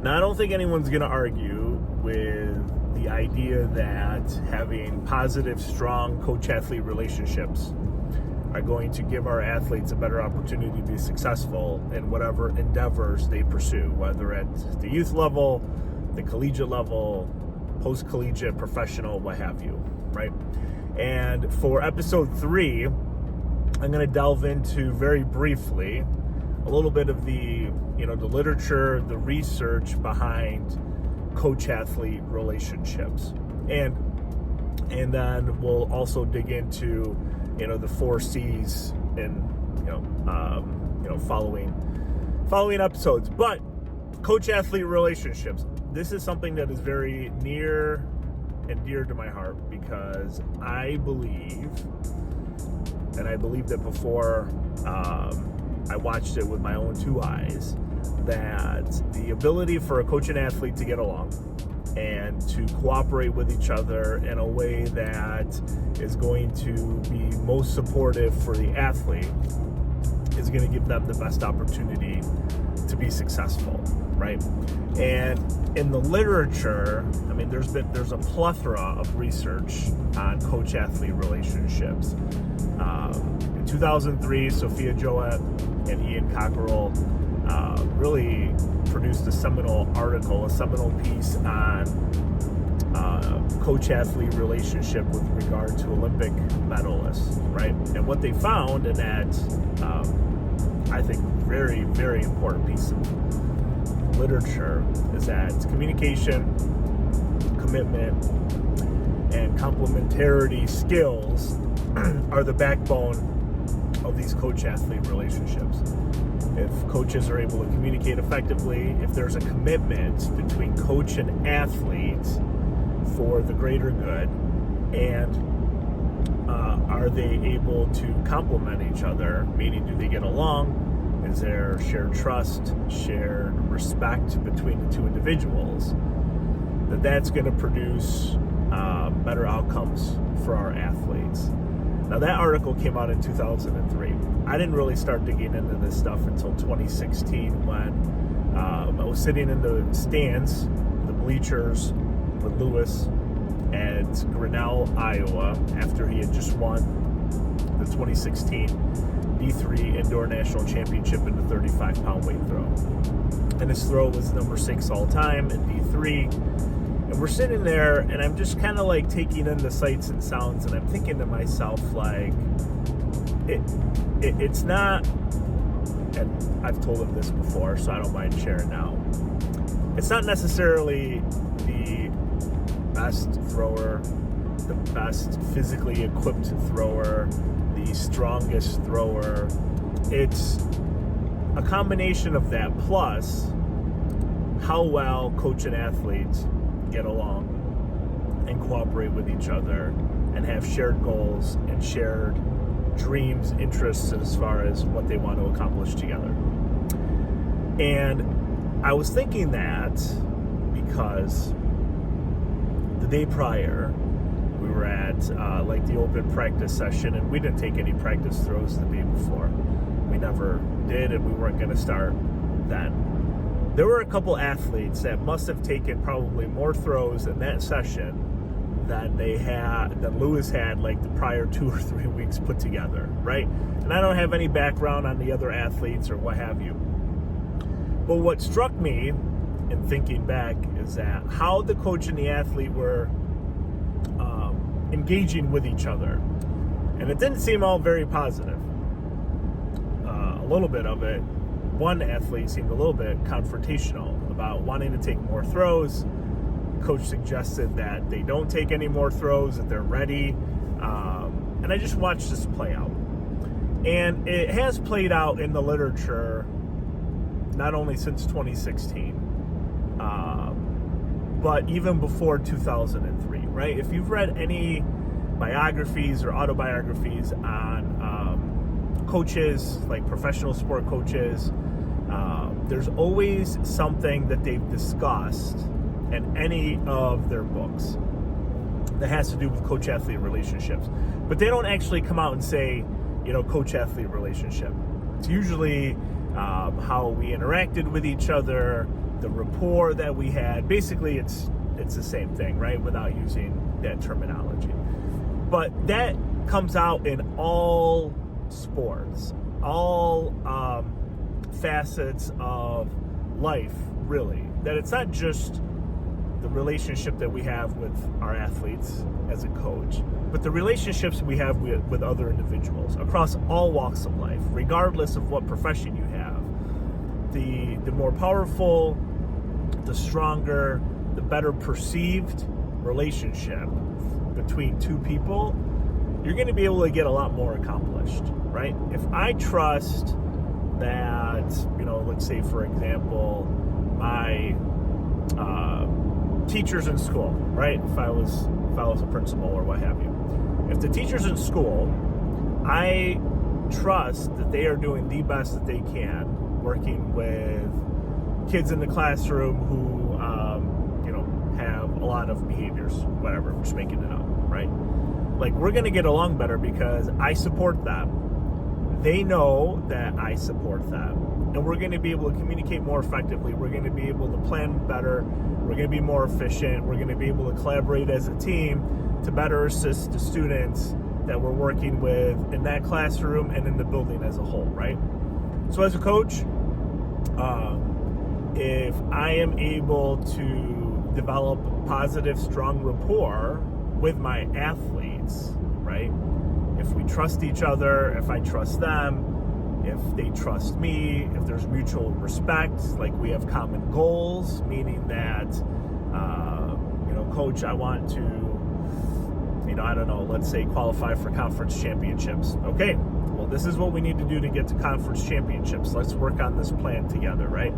Now, I don't think anyone's going to argue with the idea that having positive, strong coach-athlete relationships are going to give our athletes a better opportunity to be successful in whatever endeavors they pursue, whether at the youth level, the collegiate level, post-collegiate, professional, what have you, right? And for episode 3, I'm going to delve into very briefly a little bit of the literature, the research behind coach-athlete relationships, and then we'll also dig into the 4 C's in following episodes. But coach-athlete relationships, this is something that is very near and dear to my heart, because I believe that before I watched it with my own 2 eyes, that the ability for a coach and athlete to get along and to cooperate with each other in a way that is going to be most supportive for the athlete is going to give them the best opportunity to be successful, right? And in the literature, I mean, there's a plethora of research on coach-athlete relationships. In 2003, Sophia Joet and Ian Cockerell really produced a seminal piece on coach-athlete relationship with regard to Olympic medalists, right? And what they found in that, I think, very, very important piece of literature is that communication, commitment, and complementarity skills are the backbone of these coach-athlete relationships. If coaches are able to communicate effectively, if there's a commitment between coach and athlete for the greater good, and are they able to complement each other, meaning do they get along? Is there shared trust, shared respect between the 2 individuals? That's going to produce better outcomes for our athletes. Now, that article came out in 2003. I didn't really start digging into this stuff until 2016 when I was sitting in the stands, the bleachers, with Lewis at Grinnell, Iowa, after he had just won the 2016 D3 Indoor National Championship in the 35-pound weight throw. And his throw was number 6 all time in D3. And we're sitting there, and I'm just kind of like taking in the sights and sounds, and I'm thinking to myself, like, it's not, and I've told him this before, so I don't mind sharing now. It's not necessarily the best thrower, the best physically equipped thrower, the strongest thrower. It's a combination of that, plus how well coach and athletes get along and cooperate with each other and have shared goals and shared dreams, interests as far as what they want to accomplish together. And I was thinking that because the day prior we were at the open practice session, and we didn't take any practice throws the day before. We never did, and we weren't going to start then. There were a couple athletes that must have taken probably more throws in that session than Lewis had like the prior 2 or 3 weeks put together, right? And I don't have any background on the other athletes or what have you. But what struck me in thinking back is that how the coach and the athlete were engaging with each other. And it didn't seem all very positive. A little bit of it. One athlete seemed a little bit confrontational about wanting to take more throws. Coach suggested that they don't take any more throws, that they're ready. And I just watched this play out. And it has played out in the literature not only since 2016, but even before 2003, right? If you've read any biographies or autobiographies on coaches, like professional sport coaches, there's always something that they've discussed in any of their books that has to do with coach-athlete relationships. But they don't actually come out and say, coach-athlete relationship. It's usually how we interacted with each other, the rapport that we had. Basically, it's the same thing, right? Without using that terminology. But that comes out in all sports, all facets of life, really. That it's not just the relationship that we have with our athletes as a coach, but the relationships we have with other individuals across all walks of life, regardless of what profession you have. The more powerful, the stronger, the better perceived relationship between two people, you're going to be able to get a lot more accomplished, right? If I trust that, let's say, for example, my teachers in school, right? If I was a principal or what have you. If the teachers in school, I trust that they are doing the best that they can, working with kids in the classroom who, have a lot of behaviors, whatever, I'm just making it up, right? Like, we're going to get along better because I support them. They know that I support them. And we're going to be able to communicate more effectively. We're going to be able to plan better. We're going to be more efficient. We're going to be able to collaborate as a team to better assist the students that we're working with in that classroom and in the building as a whole, right? So as a coach, if I am able to develop positive, strong rapport with my athletes, right? If we trust each other, if I trust them, if they trust me, if there's mutual respect, like we have common goals, meaning that, coach, I want to, I don't know, let's say qualify for conference championships. Okay, well, this is what we need to do to get to conference championships. Let's work on this plan together, right?